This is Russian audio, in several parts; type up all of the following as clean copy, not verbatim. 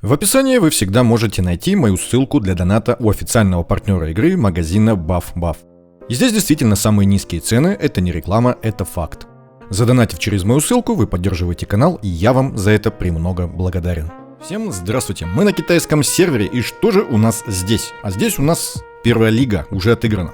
В описании вы всегда можете найти мою ссылку для доната у официального партнера игры магазина BuffBuff. И здесь действительно самые низкие цены, это не реклама, это факт. Задонатив через мою ссылку, вы поддерживаете канал, и я вам за это премного благодарен. Всем здравствуйте, мы на китайском сервере, и что же у нас здесь? А здесь у нас первая лига уже отыграна.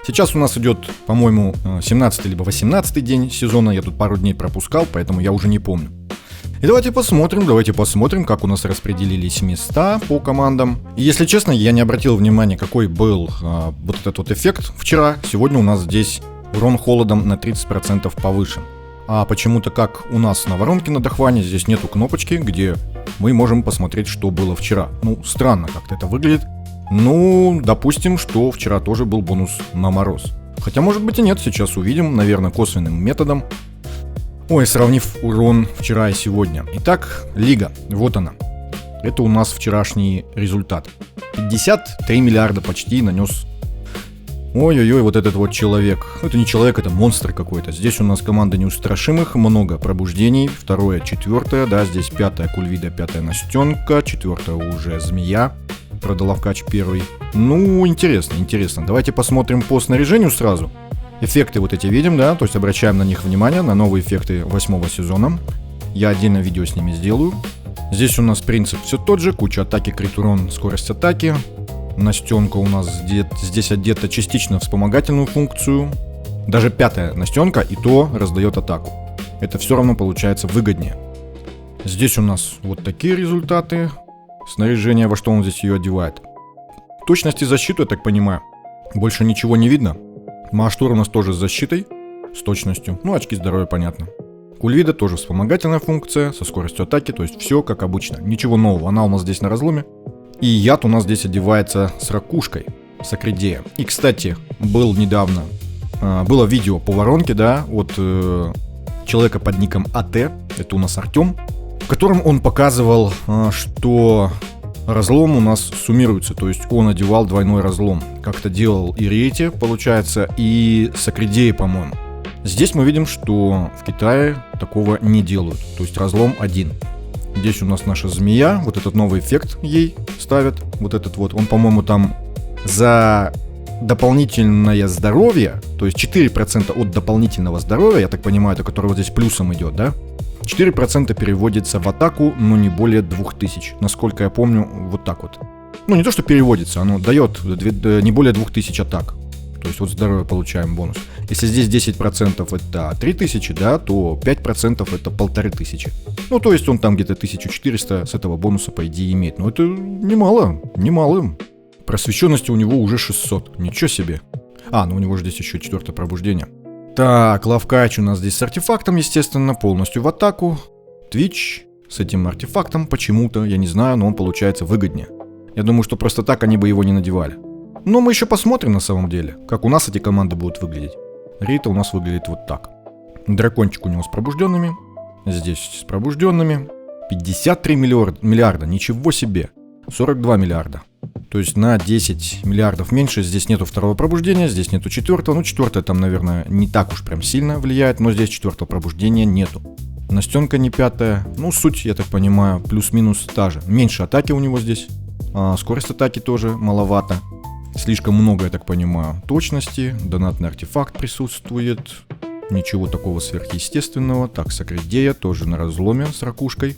Сейчас у нас идет, по-моему, 17 либо 18 день сезона, я тут пару дней пропускал, поэтому я уже не помню. И давайте посмотрим, как у нас распределились места по командам. И если честно, я не обратил внимания, какой был вот этот вот эффект вчера. Сегодня у нас здесь урон холодом на 30% повышен. А почему-то, как у нас на воронке на Дахване, здесь нету кнопочки, где мы можем посмотреть, что было вчера. Ну, странно как-то это выглядит. Ну, допустим, что вчера тоже был бонус на мороз. Хотя, может быть, и нет, сейчас увидим, наверное, косвенным методом. Ой, сравнив урон вчера и сегодня. Итак, лига, вот она. Это у нас вчерашний результат. 53 миллиарда почти нанес. Ой-ой-ой, вот этот вот человек. Это не человек, это монстр какой-то. Здесь у нас команда неустрашимых, много пробуждений. Второе, четвертое, да, здесь пятое Кульвида, пятая Настенка, четвертое уже Змея. Правда, Лавкач первый. Ну, интересно. Давайте посмотрим по снаряжению сразу. Эффекты вот эти видим, да, то есть обращаем на них внимание, на новые эффекты 8 сезона. Я отдельно видео с ними сделаю. Здесь у нас принцип все тот же, куча атаки, крит урон, скорость атаки. Настенка у нас здесь одета частично в вспомогательную функцию. Даже пятая Настенка и то раздает атаку. Это все равно получается выгоднее. Здесь у нас вот такие результаты. Снаряжение, во что он здесь ее одевает. Точность и защиту, я так понимаю. Больше ничего не видно. Маштур у нас тоже с защитой, с точностью, ну очки здоровья понятно. Кульвида тоже вспомогательная функция, со скоростью атаки, то есть все как обычно, ничего нового, она у нас здесь на разломе. И яд у нас здесь одевается с ракушкой, с Акридея. И кстати, было видео по воронке, да, от человека под ником АТ, это у нас Артем, в котором он показывал, что разлом у нас суммируется, то есть он одевал двойной разлом. Как-то делал и Рейте, получается, и Сакридеи, по-моему. Здесь мы видим, что в Китае такого не делают, то есть разлом один. Здесь у нас наша змея, вот этот новый эффект ей ставят, вот этот вот, он, по-моему, там за дополнительное здоровье, то есть 4% от дополнительного здоровья, я так понимаю, это которое вот здесь плюсом идет, да? 4% переводится в атаку, но не более 2000. Насколько я помню, вот так вот. Ну, не то, что переводится, оно дает не более 2000 атак. То есть вот здоровье получаем бонус. Если здесь 10% это 3000, да, то 5% это 1500. Ну, то есть он там где-то 1400 с этого бонуса, по идее, имеет. Но это немало. Просвещенности у него уже 600. Ничего себе. Ну у него же здесь еще 4-е пробуждение. Так, Лавкач у нас здесь с артефактом, естественно, полностью в атаку. Твич с этим артефактом почему-то, я не знаю, но он получается выгоднее. Я думаю, что просто так они бы его не надевали. Но мы еще посмотрим на самом деле, как у нас эти команды будут выглядеть. Рита у нас выглядит вот так. Дракончик у него с пробужденными. Здесь с пробужденными. 53 миллиарда, ничего себе. 42 миллиарда. То есть на 10 миллиардов меньше, здесь нету второго пробуждения, здесь нету четвертого. Ну, четвертое там, наверное, не так уж прям сильно влияет, но здесь четвертого пробуждения нету. Настенка не пятая. Ну, суть, я так понимаю, плюс-минус та же. Меньше атаки у него здесь. Скорость атаки тоже маловато. Слишком много, я так понимаю, точности. Донатный артефакт присутствует. Ничего такого сверхъестественного. Так, Сакридея тоже на разломе с ракушкой.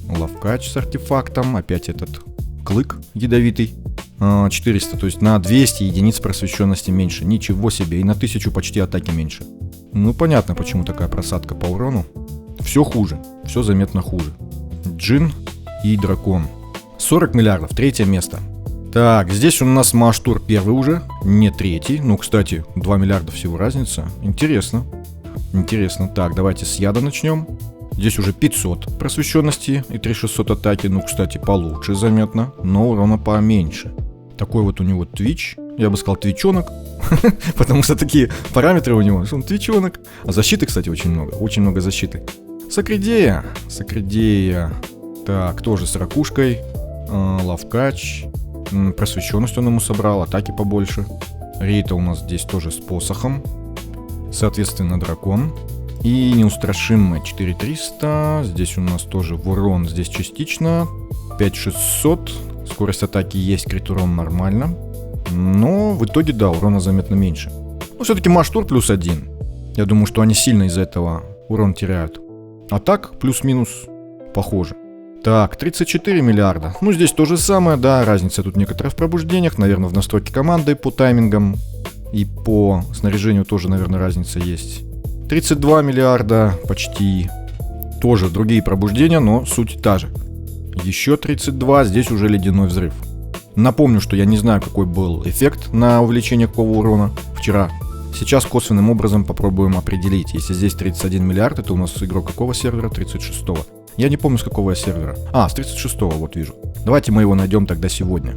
Лавкач с артефактом. Опять этот клык ядовитый. 400, то есть на 200 единиц просвещенности меньше. Ничего себе. И на 1000 почти атаки меньше. Ну, понятно, почему такая просадка по урону. Все хуже. Все заметно хуже. Джин и дракон. 40 миллиардов. 3-е место. Так, здесь у нас Маштур первый уже, не 3-й. Ну, кстати, 2 миллиарда всего разница. Интересно. Так, давайте с яда начнем. Здесь уже 500 просвещенности и 3600 атаки. Ну, кстати, получше заметно, но урона поменьше. Такой вот у него твич. Я бы сказал твичонок. Потому что такие параметры у него. Он твичонок. А защиты, кстати, очень много. Очень много защиты. Сакридея. Так, тоже с ракушкой. Лавкач. Просвещенность он ему собрал. Атаки побольше. Рейта у нас здесь тоже с посохом. Соответственно, дракон. И неустрашимая 4300. Здесь у нас тоже в урон, здесь частично. 5600. Скорость атаки есть, крит урон нормально. Но в итоге, да, урона заметно меньше. Но все-таки Маш-тур +1. Я думаю, что они сильно из-за этого урон теряют. А так, плюс-минус похоже. Так, 34 миллиарда. Ну, здесь то же самое, да, разница тут некоторая в пробуждениях, наверное, в настройке команды по таймингам. И по снаряжению тоже, наверное, разница есть. 32 миллиарда почти. Тоже другие пробуждения, но суть та же. Еще 32, здесь уже ледяной взрыв. Напомню, что я не знаю, какой был эффект на увеличение какого урона вчера. Сейчас косвенным образом попробуем определить. Если здесь 31 миллиард, это у нас игрок какого сервера? 36-го. Я не помню, с какого я сервера. С 36-го, вот вижу. Давайте мы его найдем тогда сегодня.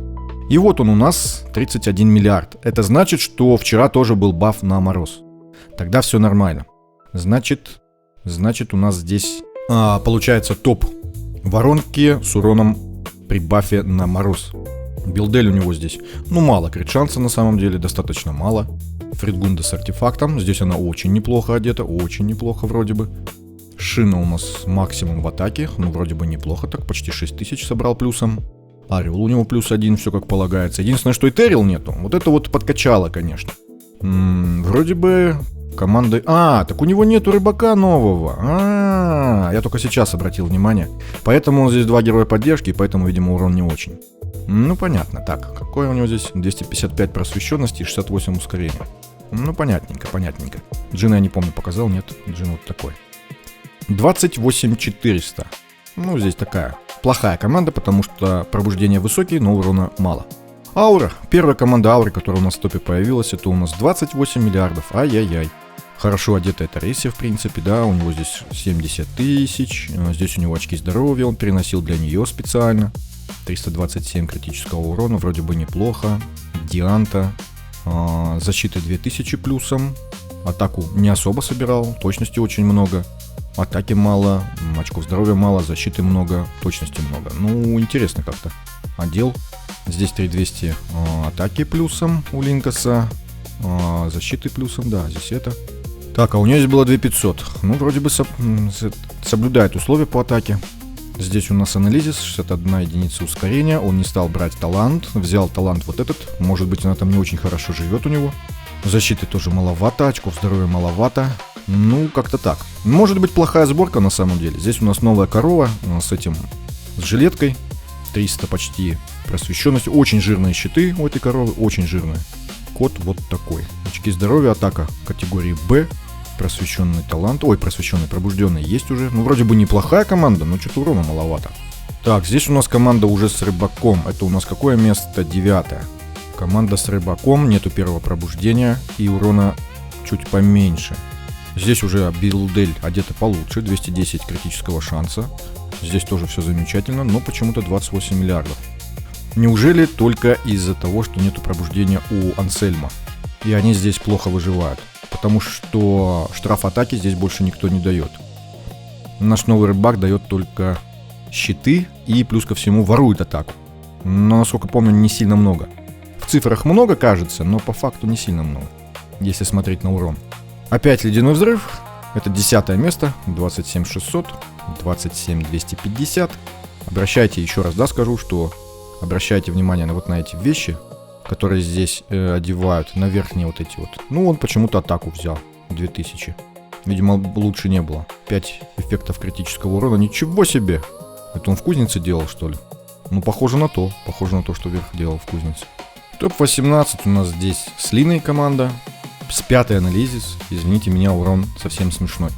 И вот он у нас, 31 миллиард. Это значит, что вчера тоже был баф на мороз. Тогда все нормально. Значит у нас здесь получается топ воронки с уроном при бафе на мороз. Билдель у него здесь, мало крит шанса на самом деле, достаточно мало. Фридгунда с артефактом, здесь она очень неплохо одета, очень неплохо вроде бы. Шина у нас максимум в атаке, вроде бы неплохо, так почти 6000 собрал плюсом. Орел у него +1, все как полагается. Единственное, что и Террил нету, вот это вот подкачало, конечно. Вроде бы команды... так у него нету рыбака нового. Я только сейчас обратил внимание. Поэтому он здесь 2 героя поддержки, и поэтому, видимо, урон не очень. Понятно. Так, какое у него здесь? 255 просвещенности и 68 ускорения. Понятненько. Джина я не помню, показал, нет? Джин вот такой. 28400. Здесь такая плохая команда, потому что пробуждения высокие, но урона мало. Аура. Первая команда ауры, которая у нас в топе появилась, это у нас 28 миллиардов. Ай-яй-яй. Хорошо одета это Рейси, в принципе, да, у него здесь 70 тысяч. Здесь у него очки здоровья, он переносил для нее специально. 327 критического урона, вроде бы неплохо. Дианта. Защиты 2000 плюсом. Атаку не особо собирал, точности очень много. Атаки мало, очков здоровья мало, защиты много, точности много. Интересно как-то. Отдел. Здесь 3200 атаки плюсом у Линкаса. Защиты плюсом, да, здесь это. Так, а у нее здесь было 2500. Вроде бы соблюдает условия по атаке. Здесь у нас анализис, 61 единица ускорения. Он не стал брать талант, взял талант вот этот. Может быть, она там не очень хорошо живет у него. Защиты тоже маловато, очков здоровья маловато. Как-то так. Может быть, плохая сборка на самом деле. Здесь у нас новая корова с жилеткой. 300 почти просвещенность. Очень жирные щиты у этой коровы, очень жирные. Код вот такой. Очки здоровья, атака категории Б. Просвещенный талант. Просвещенный, пробужденный есть уже. Вроде бы неплохая команда, но что-то урона маловато. Так, здесь у нас команда уже с рыбаком. Это у нас какое место? 9-е. Команда с рыбаком, нету первого пробуждения и урона чуть поменьше. Здесь уже Билдель одета получше, 210 критического шанса. Здесь тоже все замечательно, но почему-то 28 миллиардов. Неужели только из-за того, что нету пробуждения у Ансельма? И они здесь плохо выживают. Потому что штраф атаки здесь больше никто не дает. Наш новый рыбак дает только щиты и плюс ко всему ворует атаку. Но, насколько помню, не сильно много. В цифрах много кажется, но по факту не сильно много, если смотреть на урон. Опять ледяной взрыв. Это 10 место. 27600. 27250. Обращайте, еще раз, скажу, что обращайте внимание на эти вещи, которые здесь одевают, на верхние вот эти вот. Он почему-то атаку взял. 2000. Видимо, лучше не было. 5 эффектов критического урона. Ничего себе! Это он в кузнице делал, что ли? Похоже на то. Похоже на то, что Верх делал в кузнице. Топ-18 у нас здесь с Линой команда. С 5-й анализис. Извините меня, урон совсем смешной.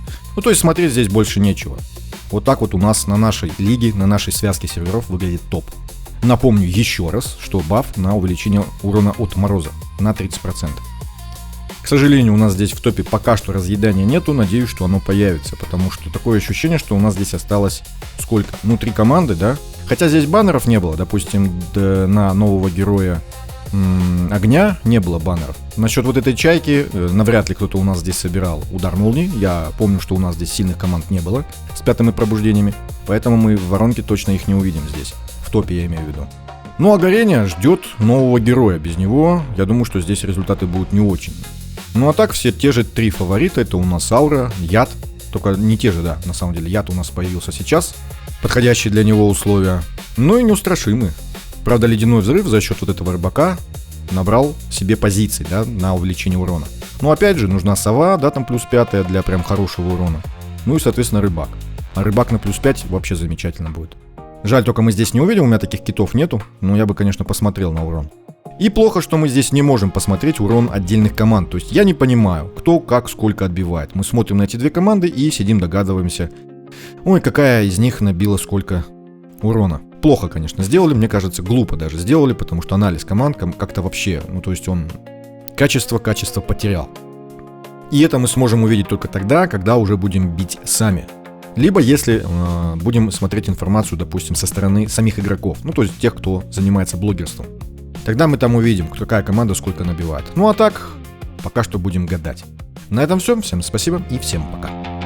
То есть смотреть здесь больше нечего. Вот так вот у нас на нашей лиге, на нашей связке серверов выглядит топ. Напомню еще раз, что баф на увеличение урона от мороза на 30%. К сожалению, у нас здесь в топе пока что разъедания нету. Надеюсь, что оно появится. Потому что такое ощущение, что у нас здесь осталось сколько? 3 команды, да? Хотя здесь баннеров не было. Допустим, на нового героя огня не было баннеров. Насчет вот этой чайки, навряд ли кто-то у нас здесь собирал удар молнии. Я помню, что у нас здесь сильных команд не было с 5-ми пробуждениями. Поэтому мы в воронке точно их не увидим здесь. В топе я имею в виду. А Горение ждет нового героя. Без него, я думаю, что здесь результаты будут не очень. А так, все те же 3 фаворита. Это у нас Аура, Яд только не те же, да, на самом деле. Яд у нас появился сейчас, подходящие для него условия, но и неустрашимый. Правда, ледяной взрыв за счет вот этого рыбака набрал себе позиций, да, на увеличение урона. Но опять же, нужна сова, да, там плюс 5 для прям хорошего урона. Ну и, соответственно, рыбак. А рыбак на плюс 5 вообще замечательно будет. Жаль, только мы здесь не увидим, у меня таких китов нету, но я бы, конечно, посмотрел на урон. И плохо, что мы здесь не можем посмотреть урон отдельных команд. То есть я не понимаю, кто, как, сколько отбивает. Мы смотрим на эти две команды и сидим, догадываемся. Ой, какая из них набила сколько урона. Плохо, конечно, сделали, мне кажется, глупо даже сделали, потому что анализ команд как-то вообще, ну то есть он качество потерял. И это мы сможем увидеть только тогда, когда уже будем бить сами. Либо если будем смотреть информацию, допустим, со стороны самих игроков, ну то есть тех, кто занимается блогерством. Тогда мы там увидим, какая команда сколько набивает. Ну а так, пока что будем гадать. На этом все, всем спасибо и всем пока.